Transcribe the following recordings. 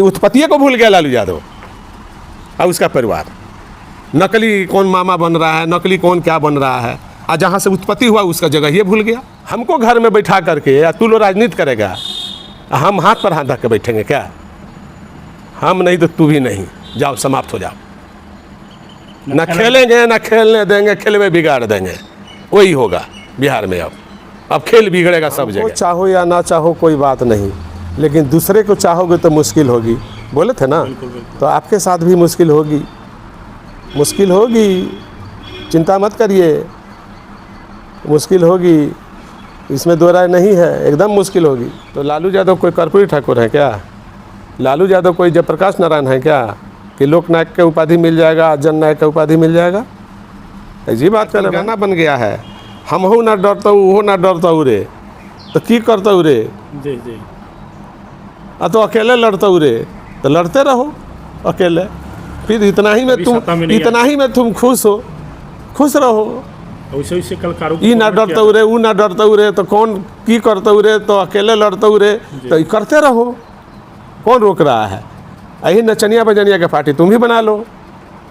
उत्पत्ति को भूल गया लालू यादव और उसका परिवार। नकली कौन मामा बन रहा है, नकली कौन क्या बन रहा है, और जहाँ से उत्पत्ति हुआ उसका जगह ये भूल गया। हमको घर में बैठा करके या तू लोग राजनीति करेगा, हम हाथ पर हाथ रख के बैठेंगे क्या? हम नहीं तो तू भी नहीं, जाओ समाप्त हो जाओ। न खेलेंगे न खेलने देंगे, खेल में बिगाड़ देंगे, वही होगा बिहार में। अब खेल बिगड़ेगा सब जगह। चाहो या ना चाहो कोई बात नहीं, लेकिन दूसरे को चाहोगे तो मुश्किल होगी। बोले थे ना, तो आपके साथ भी मुश्किल होगी, मुश्किल होगी, चिंता मत करिए, मुश्किल होगी, इसमें दो राय नहीं है, एकदम मुश्किल होगी। तो लालू यादव कोई कर्पूरी ठाकुर है क्या? लालू यादव कोई जयप्रकाश नारायण है क्या कि लोकनायक के उपाधि मिल जाएगा, जननायक का उपाधि मिल जाएगा? ऐसी बात कर, गाना बन गया है, हम हो ना डरता हूँ, वो ना डरता हूँ रे, तो की करता हूँ रे जी जी। तो अकेले लड़ता हूँ रे, तो लड़ते रहो अकेले, फिर इतना ही में तुम खुश हो, खुश रहो। वैसे कलकारों ई ना डरता हूँ रे, वो ना डरता हूँ रे, तो कौन की करता हूँ रे, तो अकेले लड़ता हूँ रे, तो करते रहो, कौन रोक रहा है? यही नचनिया बजनिया के पार्टी तुम ही बना लो,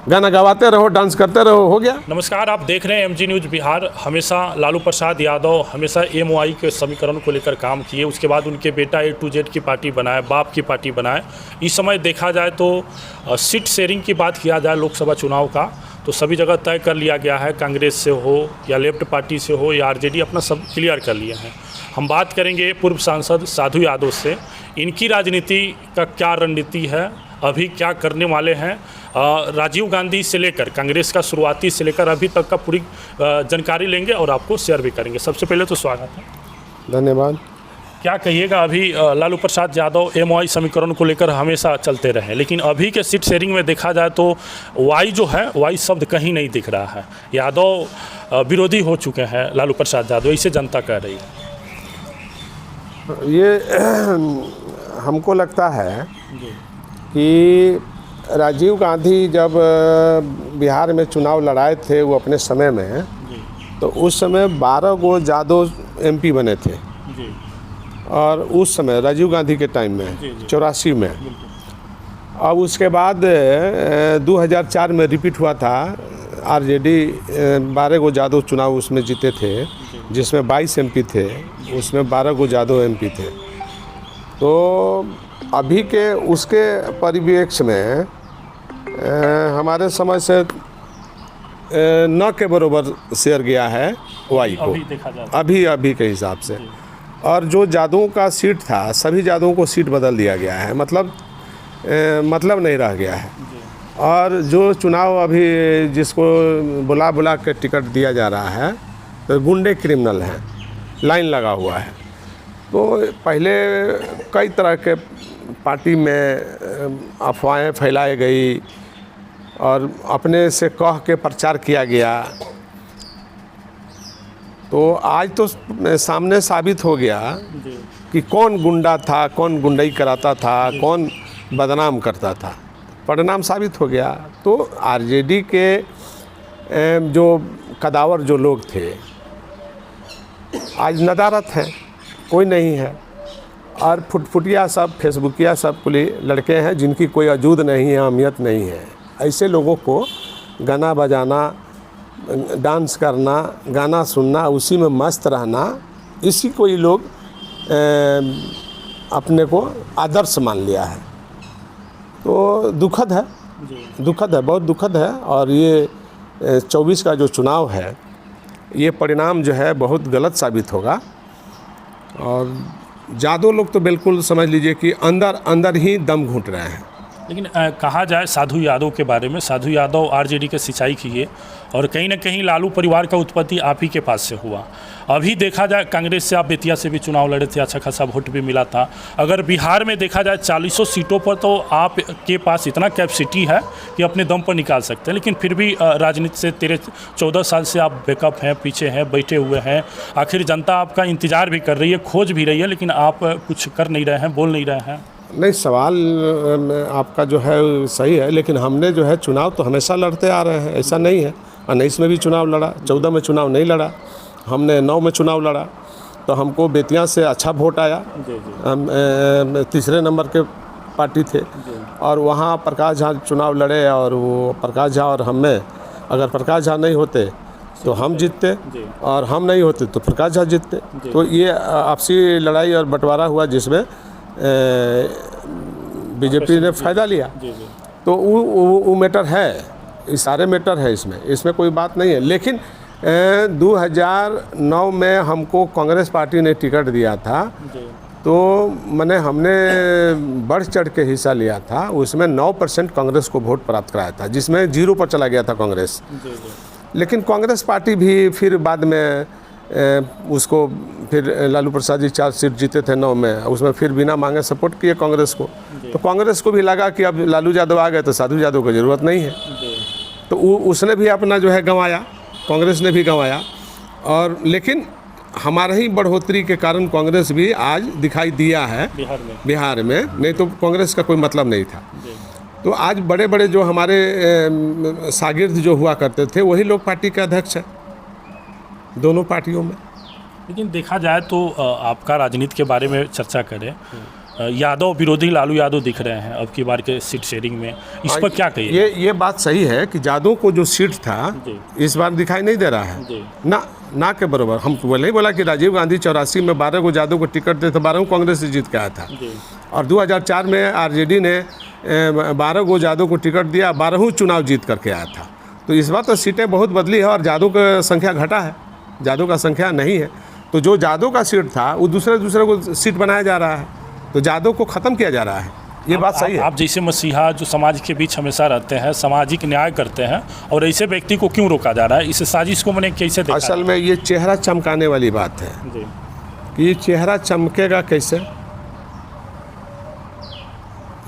गाना गवाते रहो, डांस करते रहो, हो गया। नमस्कार, आप देख रहे हैं MG न्यूज़ बिहार। हमेशा लालू प्रसाद यादव हमेशा MOI के समीकरण को लेकर काम किए, उसके बाद उनके बेटा A to Z की पार्टी बनाए, बाप की पार्टी बनाए। इस समय देखा जाए तो सीट शेयरिंग की बात किया जाए लोकसभा चुनाव का, तो सभी जगह तय कर लिया गया है, कांग्रेस से हो या लेफ्ट पार्टी से हो या RJD, अपना सब क्लियर कर लिया है। हम बात करेंगे पूर्व सांसद साधु यादव से, इनकी राजनीति का क्या रणनीति है, अभी क्या करने वाले हैं, राजीव गांधी से लेकर कांग्रेस का शुरुआती से लेकर अभी तक का पूरी जानकारी लेंगे और आपको शेयर भी करेंगे। सबसे पहले तो स्वागत है। धन्यवाद। क्या कहिएगा, अभी लालू प्रसाद यादव MOI समीकरण को लेकर हमेशा चलते रहे, लेकिन अभी के सीट शेयरिंग में देखा जाए तो वाई जो है, वाई शब्द कहीं नहीं दिख रहा है। यादव विरोधी हो चुके हैं लालू प्रसाद यादव, इसे जनता कह रही है। ये हमको लगता है कि राजीव गांधी जब बिहार में चुनाव लड़ाए थे वो अपने समय में, तो उस समय 12 गो यादव MP बने थे जी। और उस समय राजीव गांधी के टाइम में 84 में। अब उसके बाद 2004 में रिपीट हुआ था, RJD 12 गो यादव चुनाव उसमें जीते थे, जिसमें 22 MP थे, उसमें 12 गो यादव MP थे। तो अभी के उसके परिप्रेक्ष्य में हमारे समय से न के बरोबर शेयर गया है वाई को, अभी के हिसाब से। और जो जादुओं का सीट था, सभी जादुओं को सीट बदल दिया गया है, मतलब नहीं रह गया है। और जो चुनाव अभी जिसको बुला के टिकट दिया जा रहा है, तो गुंडे क्रिमिनल हैं, लाइन लगा हुआ है। तो पहले कई तरह के पार्टी में अफवाहें फैलाई गई और अपने से कह के प्रचार किया गया, तो आज तो सामने साबित हो गया कि कौन गुंडा था, कौन गुंडई कराता था, कौन बदनाम करता था, परिणाम साबित हो गया। तो RJD के जो कदावर जो लोग थे आज नदारत हैं, कोई नहीं है। और फुटफुटिया सब, फेसबुकिया सब कुल लड़के हैं जिनकी कोई वजूद नहीं है, अहमियत नहीं है। ऐसे लोगों को गाना बजाना, डांस करना, गाना सुनना, उसी में मस्त रहना, इसी को ये लोग अपने को आदर्श मान लिया है। तो दुखद है, दुखद है, बहुत दुखद है। और ये 24 का जो चुनाव है, ये परिणाम जो है बहुत गलत साबित होगा। और यादव लोग तो बिल्कुल समझ लीजिए कि अंदर ही दम घुट रहे हैं। लेकिन कहा जाए साधु यादव के बारे में, साधु यादव RJD के सिंचाई किए और कहीं ना कहीं लालू परिवार का उत्पत्ति आप ही के पास से हुआ। अभी देखा जाए कांग्रेस से आप बेतिया से भी चुनाव लड़े थे, अच्छा खासा वोट भी मिला था। अगर बिहार में देखा जाए 40 सीटों पर तो आप के पास इतना कैपेसिटी है कि अपने दम पर निकाल सकते हैं, लेकिन फिर भी राजनीति से 14 साल से आप बैकअप हैं, पीछे हैं, बैठे हुए हैं। आखिर जनता आपका इंतज़ार भी कर रही है, खोज भी रही है, लेकिन आप कुछ कर नहीं रहे हैं, बोल नहीं रहे हैं। नहीं, सवाल आपका जो है सही है, लेकिन हमने जो है चुनाव तो हमेशा लड़ते आ रहे हैं, ऐसा नहीं है। 19 में भी चुनाव लड़ा, 14 में चुनाव नहीं लड़ा, हमने 9 में चुनाव लड़ा, तो हमको बेतिया से अच्छा वोट आया। हम तीसरे नंबर के पार्टी थे और वहाँ प्रकाश झा चुनाव लड़े और वो प्रकाश झा और हम में अगर प्रकाश झा नहीं होते तो हम जीतते और हम नहीं होते तो प्रकाश झा जीतते। तो ये आपसी लड़ाई और बंटवारा हुआ जिसमें बीजेपी ने फ़ायदा लिया। तो वो मैटर है, ये सारे मैटर है, इसमें कोई बात नहीं है। लेकिन 2009 में हमको कांग्रेस पार्टी ने टिकट दिया था तो हमने बढ़ चढ़ के हिस्सा लिया था। उसमें 9% कांग्रेस को वोट प्राप्त कराया था, जिसमें 0 पर चला गया था कांग्रेस। लेकिन कांग्रेस पार्टी भी फिर बाद में उसको फिर लालू प्रसाद जी 4 सीट जीते थे 9 में, उसमें फिर बिना मांगे सपोर्ट किए कांग्रेस को। तो कांग्रेस को भी लगा कि अब लालू यादव आ गए तो साधु यादव की ज़रूरत नहीं है, तो उसने भी अपना जो है गंवाया, कांग्रेस ने भी गंवाया। और लेकिन हमारा ही बढ़ोतरी के कारण कांग्रेस भी आज दिखाई दिया है बिहार में, नहीं तो कांग्रेस का कोई मतलब नहीं था। तो आज बड़े बड़े जो हमारे शागिर्द जो हुआ करते थे वही लोग पार्टी के अध्यक्ष हैं दोनों पार्टियों में। लेकिन देखा जाए तो आपका राजनीति के बारे में चर्चा करें, यादव विरोधी लालू यादव दिख रहे हैं अब की बार के सीट शेयरिंग में, इस पर क्या कहिए? ये बात सही है कि यादव को जो सीट था इस बार दिखाई नहीं दे रहा है ना के बराबर। हम पहले ही बोला कि राजीव गांधी 84 में 12 को यादव को टिकट दे तो 12 कांग्रेस से जीत के आया था और 2004 में आरजेडी ने 12 को यादव को टिकट दिया, 12 चुनाव जीत करके आया था। तो इस बार तो सीटें बहुत बदली है और यादव का संख्या घटा है, यादव का संख्या नहीं है। तो जो यादव का सीट था वो दूसरे को सीट बनाया जा रहा है, तो यादव को ख़त्म किया जा रहा है। ये बात सही है। आप जैसे मसीहा जो समाज के बीच हमेशा रहते हैं, सामाजिक न्याय करते हैं, और ऐसे व्यक्ति को क्यों रोका जा रहा है? इस साजिश को मैंने कैसे देखा? असल में ये चेहरा चमकाने वाली बात है कि ये चेहरा चमकेगा कैसे।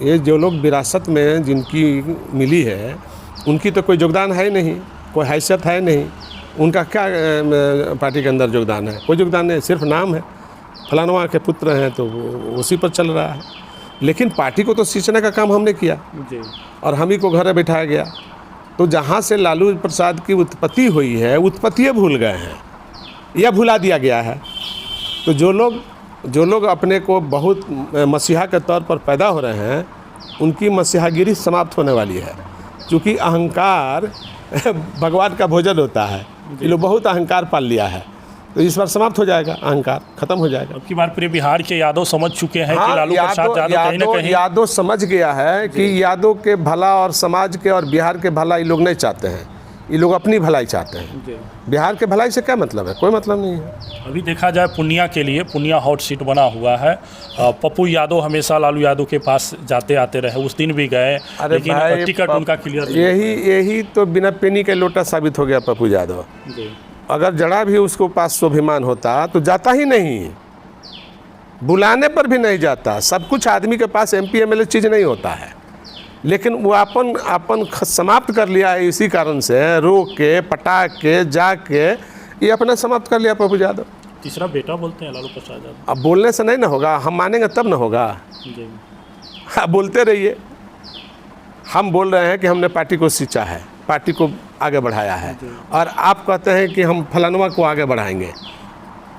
ये जो लोग विरासत में जिनकी मिली है उनकी तो कोई योगदान है ही नहीं, कोई हैसियत है नहीं, उनका क्या पार्टी के अंदर योगदान है? कोई योगदान नहीं, सिर्फ नाम है, फलानवा के पुत्र हैं तो उसी पर चल रहा है। लेकिन पार्टी को तो सींचने का काम हमने किया और हम ही को घर बैठाया गया। तो जहाँ से लालू प्रसाद की उत्पत्ति हुई है, उत्पत्ति भूल गए हैं या भुला दिया गया है। तो जो लोग अपने को बहुत मसीहा के तौर पर पैदा हो रहे हैं उनकी मसीहागिरी समाप्त होने वाली है, क्योंकि अहंकार भगवान का भोजन होता है। ये लोग बहुत अहंकार पाल लिया है, तो इस बार समाप्त हो जाएगा, अहंकार खत्म हो जाएगा। अब की बार पूरे बिहार के यादव समझ चुके हैं कि लालू प्रसाद यादव कहीं ना कहीं यादव समझ गया है कि यादव के भला और समाज के और बिहार के भला ये लोग नहीं चाहते हैं, ये लोग अपनी भलाई चाहते हैं। बिहार के भलाई से क्या मतलब है? कोई मतलब नहीं है। अभी देखा जाए पूर्णिया के लिए, पूर्णिया हॉट सीट बना हुआ है। पप्पू यादव हमेशा लालू यादव के पास जाते आते रहे, उस दिन भी गए, लेकिन टिकट उनका क्लियर। यही तो बिना पेनी के लोटा साबित हो गया पप्पू यादव। अगर जरा भी उसको पास स्वाभिमान होता तो जाता ही नहीं, बुलाने पर भी नहीं जाता। सब कुछ आदमी के पास MP MLA चीज़ नहीं होता है, लेकिन वो अपन समाप्त कर लिया है। इसी कारण से रोक के पटाक के जाके ये अपना समाप्त कर लिया पप्पू यादव। तीसरा बेटा बोलते हैं लालू प्रसाद यादव। अब बोलने से नहीं ना होगा, हम मानेंगे तब ना होगा। आप बोलते रहिए, हम बोल रहे हैं कि हमने पार्टी को सींचा है, पार्टी को आगे बढ़ाया है, और आप कहते हैं कि हम फलानवा को आगे बढ़ाएंगे,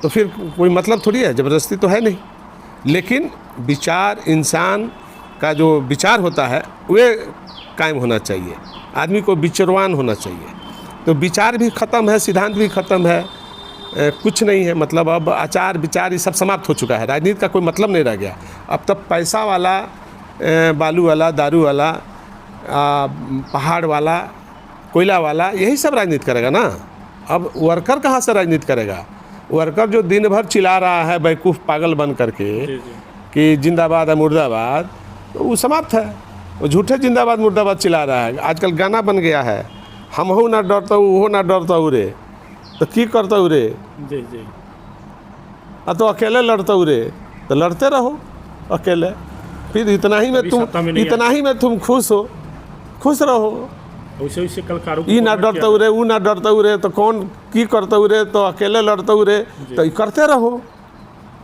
तो फिर कोई मतलब थोड़ी है, ज़बरदस्ती तो है नहीं। लेकिन विचार, इंसान का जो विचार होता है वे कायम होना चाहिए, आदमी को विचारवान होना चाहिए। तो विचार भी ख़त्म है, सिद्धांत भी ख़त्म है, कुछ नहीं है। मतलब अब आचार विचार ये सब समाप्त हो चुका है, राजनीति का कोई मतलब नहीं रह गया। अब तब पैसा वाला, बालू वाला, दारू वाला, पहाड़ वाला, कोयला वाला, यही सब राजनीति करेगा ना। अब वर्कर कहाँ से राजनीति करेगा? वर्कर जो दिन भर चिल्ला रहा है बेवकूफ़ पागल बन करके कि जिंदाबाद है मुर्दाबाद, तो वो समाप्त है। वो झूठे जिंदाबाद मुर्दाबाद चिल्ला रहा है। आजकल गाना बन गया है, हम हो ना डरता हूँ, वो ना डरता हूँ रे, तो की करता हूँ रे, तो अकेले लड़ता हूँ रे, तो लड़ते रहो अकेले। फिर इतना ही में तुम खुश हो, खुश रहो। वैसे कल ई ना डरता हूँ रे, वो ना डरता हूँ रे, तो कौन की करता हूँ रे, तो अकेले लड़ता हूँ रे, तो करते रहो,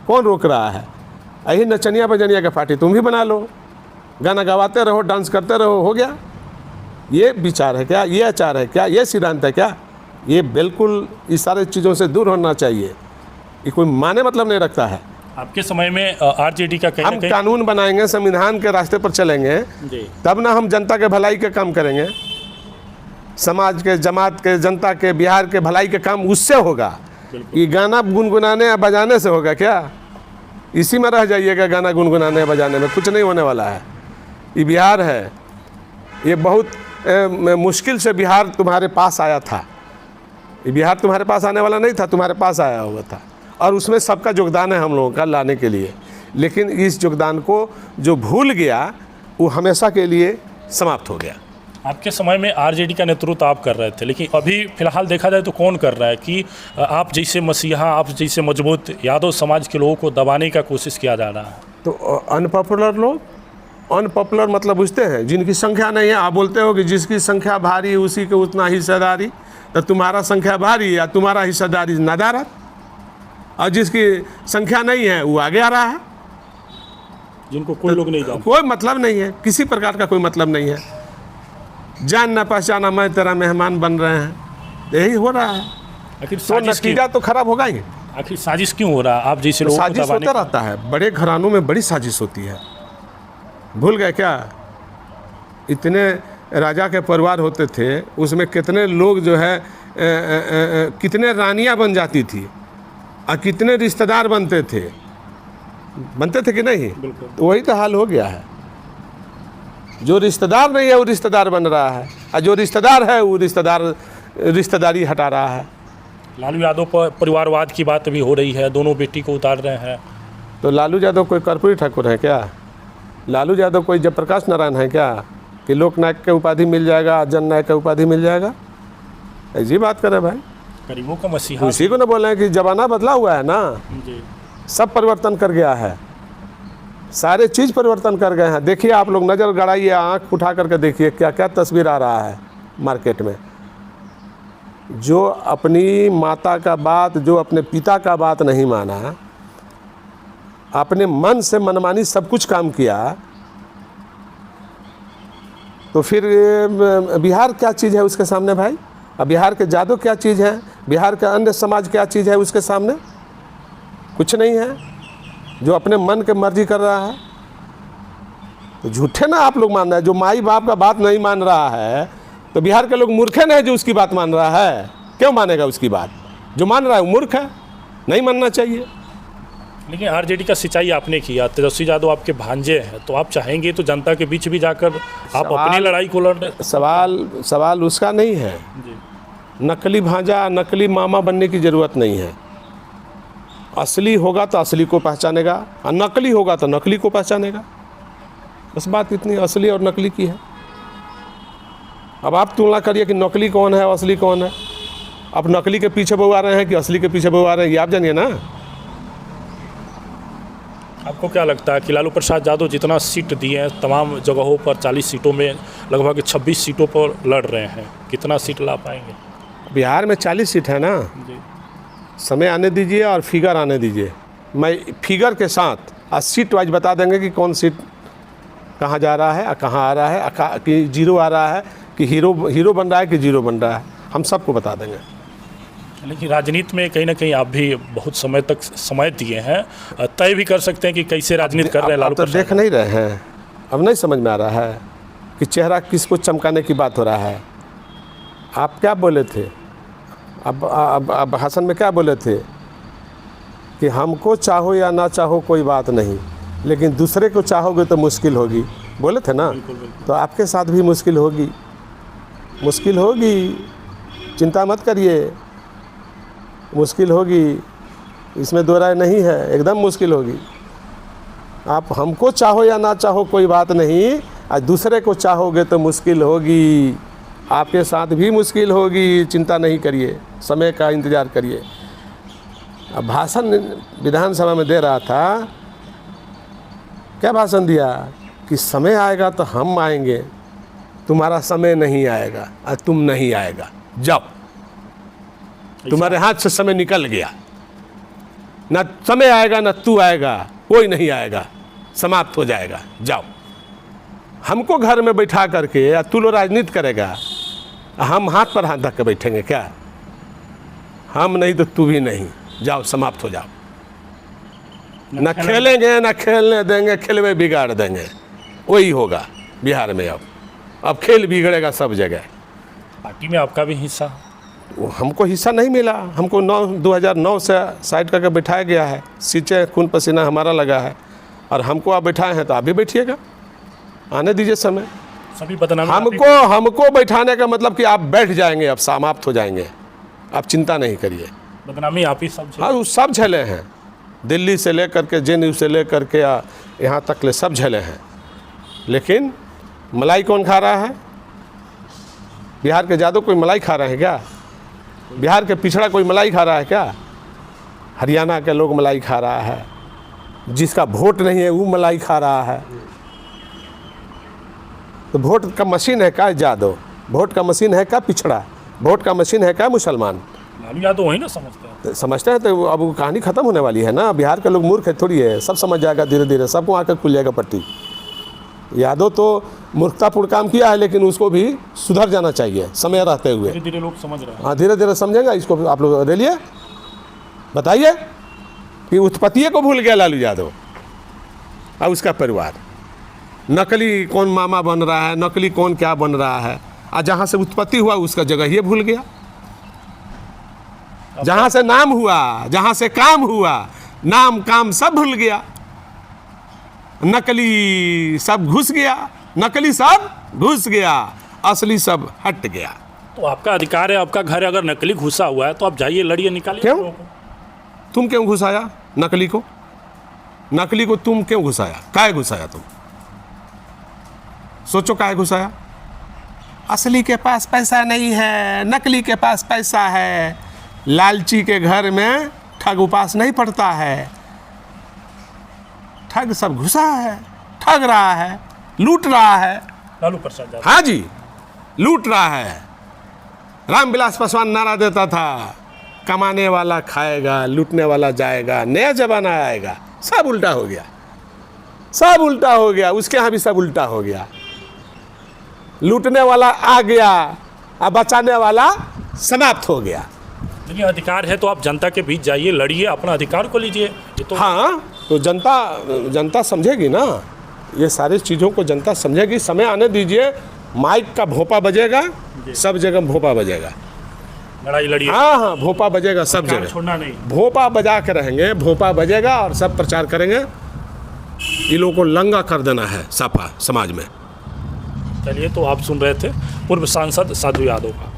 कौन रोक रहा है? यही नचनिया बजनिया का पार्टी तुम भी बना लो, गाना गवाते रहो, डांस करते रहो, हो गया। ये विचार है क्या? ये आचार है क्या? ये सिद्धांत है क्या? ये बिल्कुल इस सारे चीज़ों से दूर होना चाहिए। ये कोई माने मतलब नहीं रखता है। आपके समय में आरजेडी का कहीं हम ना कहीं कानून बनाएंगे, संविधान के रास्ते पर चलेंगे, जी तब ना हम जनता के भलाई के काम करेंगे। समाज के, जमात के, जनता के, बिहार के भलाई के काम उससे होगा। ये गाना गुनगुनाने या बजाने से होगा क्या? इसी में रह जाइएगा, गाना गुनगुनाने या बजाने में कुछ नहीं होने वाला है। ये बिहार है, ये बहुत मुश्किल से बिहार तुम्हारे पास आया था। ये बिहार तुम्हारे पास आने वाला नहीं था, तुम्हारे पास आया हुआ था, और उसमें सबका योगदान है हम लोगों का लाने के लिए। लेकिन इस योगदान को जो भूल गया वो हमेशा के लिए समाप्त हो गया। आपके समय में आरजेडी का नेतृत्व आप कर रहे थे, लेकिन अभी फिलहाल देखा जाए तो कौन कर रहा है कि आप जैसे मसीहा, आप जैसे मजबूत यादव समाज के लोगों को दबाने का कोशिश किया जा रहा है? तो अनपॉपुलर लोग, अनपॉपुलर मतलब बुझते हैं, जिनकी संख्या नहीं है। आप बोलते हो कि जिसकी संख्या भारी है उसी के उतना हिस्सेदारी, तो तुम्हारा संख्या भारी है या तुम्हारा हिस्सेदारी नदारत, और जिसकी संख्या नहीं है वो आगे आ रहा है। जिनको कोई लोग नहीं जानते, कोई मतलब नहीं है, किसी प्रकार का कोई मतलब नहीं है। जान ना पहचाना मैं तेरा मेहमान बन रहे हैं, यही हो रहा है। आखिर तो साजिश क्यों, नतीजा तो खराब होगा ही। आखिर साजिश क्यों हो रहा है? आप जैसे तो लोगों को साजिश दबाने होता रहता है, बड़े घरानों में बड़ी साजिश होती है। भूल गए क्या? इतने राजा के परिवार होते थे, उसमें कितने लोग जो है कितने रानियां बन जाती थी और कितने रिश्तेदार बनते थे कि नहीं? बिल्कुल। तो वही तो हाल हो गया है। जो रिश्तेदार नहीं है वो रिश्तेदार बन रहा है, और जो रिश्तेदार है वो रिश्तेदारी हटा रहा है। लालू यादव पर परिवारवाद की बात भी हो रही है, दोनों बेटी को उतार रहे हैं। तो लालू यादव कोई कर्पूरी ठाकुर है क्या? लालू यादव कोई जयप्रकाश नारायण है क्या कि लोकनायक के उपाधि मिल जाएगा, जननायक का उपाधि मिल जाएगा? ऐसी बात करे भाई, गरीबों का मसीहा। उसी को ना बोले कि जमाना बदला हुआ है ना, जी सब परिवर्तन कर गया है, सारे चीज़ परिवर्तन कर गए हैं। देखिए आप लोग नज़र गड़ाइए, आँख उठा करके देखिए क्या क्या तस्वीर आ रहा है मार्केट में। जो अपनी माता का बात, जो अपने पिता का बात नहीं माना, अपने मन से मनमानी सब कुछ काम किया, तो फिर बिहार क्या चीज़ है उसके सामने भाई? अब बिहार के जादव क्या चीज़ है, बिहार का अन्य समाज क्या चीज़ है उसके सामने? कुछ नहीं है। जो अपने मन के मर्जी कर रहा है, तो झूठे ना आप लोग मान रहे हैं। जो माई बाप का बात नहीं मान रहा है, तो बिहार के लोग मूर्खे नहीं जो उसकी बात मान रहा है। क्यों मानेगा उसकी बात? जो मान रहा है वो मूर्ख है, नहीं मानना चाहिए। लेकिन आरजेडी का सिंचाई आपने किया, तेजस्वी यादव आपके भांजे हैं, तो आप चाहेंगे तो जनता के बीच भी जाकर आप अपनी लड़ाई को लड़। सवाल उसका नहीं है। नकली भांजा, नकली मामा बनने की ज़रूरत नहीं है। असली होगा तो असली को पहचानेगा, और नकली होगा तो नकली को पहचानेगा। बस बात इतनी असली और नकली की है। अब आप तुलना करिए कि नकली कौन है और असली कौन है। आप नकली के पीछे बहु आ रहे हैं कि असली के पीछे बहु आ रहे हैं, ये आप जानिए ना। आपको क्या लगता है कि लालू प्रसाद यादव जितना सीट दिए हैं तमाम जगहों पर, 40 सीटों में लगभग 26 सीटों पर लड़ रहे हैं, कितना सीट ला पाएंगे? बिहार में 40 सीट है ना। जी समय आने दीजिए और फिगर आने दीजिए। मैं फिगर के साथ और सीट वाइज बता देंगे कि कौन सीट कहाँ जा रहा है और कहाँ आ रहा है, कि जीरो आ रहा है, कि हीरो बन रहा है, कि जीरो बन रहा है, हम सबको बता देंगे। लेकिन राजनीति में कहीं ना कहीं आप भी बहुत समय तक समय दिए हैं, तय भी कर सकते हैं कि कैसे राजनीति कर रहे हैं लालू तो प्रसाद। देख नहीं रहे हैं, अब नहीं समझ में आ रहा है कि चेहरा किसको चमकाने की बात हो रहा है। आप क्या बोले थे अब भाषण में क्या बोले थे कि हमको चाहो या ना चाहो कोई बात नहीं, लेकिन दूसरे को चाहोगे तो मुश्किल होगी, बोले थे ना। तो आपके साथ भी मुश्किल होगी, चिंता मत करिए, मुश्किल होगी, इसमें दो राय नहीं है, एकदम मुश्किल होगी। आप हमको चाहो या ना चाहो कोई बात नहीं, आज दूसरे को चाहोगे तो मुश्किल होगी, आपके साथ भी मुश्किल होगी, चिंता नहीं करिए, समय का इंतज़ार करिए। अब भाषण विधानसभा में दे रहा था, क्या भाषण दिया कि समय आएगा तो हम आएंगे, तुम्हारा समय नहीं आएगा और तुम नहीं आएगा, जाओ, तुम्हारे हाथ से समय निकल गया, ना समय आएगा ना तू आएगा, कोई नहीं आएगा, समाप्त हो जाएगा, जाओ। हमको घर में बैठा करके या तू लो राजनीति करेगा, हम हाथ पर हाथ धक्के बैठेंगे क्या? हम नहीं तो तू भी नहीं, जाओ, समाप्त हो जाओ। न खेलेंगे न खेलने देंगे, खेलवे बिगाड़ देंगे, वही होगा बिहार में। अब खेल बिगड़ेगा सब जगह। पार्टी में आपका भी हिस्सा? वो हमको हिस्सा नहीं मिला, हमको 2009 से साइड करके बैठाया गया है, सींचे खून पसीना हमारा लगा है, और हमको आप बैठाए हैं तो आप भी बैठिएगा, आने दीजिए समय। सभी बदनामी हमको बैठाने का मतलब कि आप बैठ जाएंगे, अब समाप्त हो जाएंगे, आप चिंता नहीं करिए। बदनामी आप ही सब हाँ, वो सब झेले हैं, दिल्ली से लेकर के JNU से लेकर के यहाँ तक ले सब झेले हैं। लेकिन मलाई कौन खा रहा है? बिहार के जादव कोई मलाई खा रहे हैं क्या? बिहार के पिछड़ा कोई मलाई खा रहा है क्या? हरियाणा के लोग मलाई खा रहा है, जिसका वोट नहीं है वो मलाई खा रहा है। तो वोट का मशीन है क्या जादव? वोट का मशीन है क्या पिछड़ा? वोट का मशीन है क्या मुसलमान? लालू यादव वही ना समझते हैं। समझते हैं तो अब वो कहानी ख़त्म होने वाली है ना। बिहार के लोग मूर्ख है थोड़ी है, सब समझ जाएगा धीरे धीरे, सबको आकर खुल जाएगा पट्टी। यादव तो मूर्खतापूर्ण काम किया है, लेकिन उसको भी सुधर जाना चाहिए समय रहते हुए। धीरे धीरे लोग समझ रहे हैं। हाँ, धीरे धीरे समझेगा इसको। आप लोग रेलिए बताइए कि उत्पत्ति को भूल गया लालू यादव और उसका परिवार। नकली कौन मामा बन रहा है, नकली कौन क्या बन रहा है, और जहाँ से उत्पत्ति हुआ उसका जगह ये भूल गया। जहाँ से नाम हुआ, जहाँ से काम हुआ, नाम काम सब भूल गया। नकली सब घुस गया, नकली सब घुस गया, असली सब हट गया। तो आपका अधिकार है, आपका घर अगर नकली घुसा हुआ है तो आप जाइए, लड़िए, निकालिए। क्यों? तुम क्यों घुसाया नकली को? नकली को तुम क्यों घुसाया? काहे घुसाया तुम? सोचो काहे घुसाया? असली के पास पैसा नहीं है, नकली के पास पैसा है। लालची के घर में ठग उपास नहीं पड़ता है। ठग सब घुसा है, ठग रहा है, लूट रहा है। लालू प्रसाद यादव। हाँ जी, लूट रहा है। रामविलास पासवान नारा देता था, कमाने वाला खाएगा, लूटने वाला जाएगा, नया जमाना आएगा। सब उल्टा हो गया, सब उल्टा हो गया। उसके यहाँ भी सब उल्टा हो गया। लूटने वाला आ गया और बचाने वाला समाप्त हो गया। लेकिन अधिकार है तो आप जनता के बीच जाइए, लड़िए, अपना अधिकार को लीजिए। ये तो हाँ, तो जनता समझेगी ना, ये सारी चीज़ों को जनता समझेगी। समय आने दीजिए, माइक का भोंपा बजेगा, सब जगह भोंपा बजेगा। लड़ाई लड़िए। हाँ हाँ, भोंपा बजेगा सब जगह, छोड़ना नहीं। भोंपा बजा के रहेंगे, भोंपा बजेगा और सब प्रचार करेंगे। इन लोगों को लंगा कर देना है साफा समाज में। चलिए, तो आप सुन रहे थे पूर्व सांसद साधु यादव का।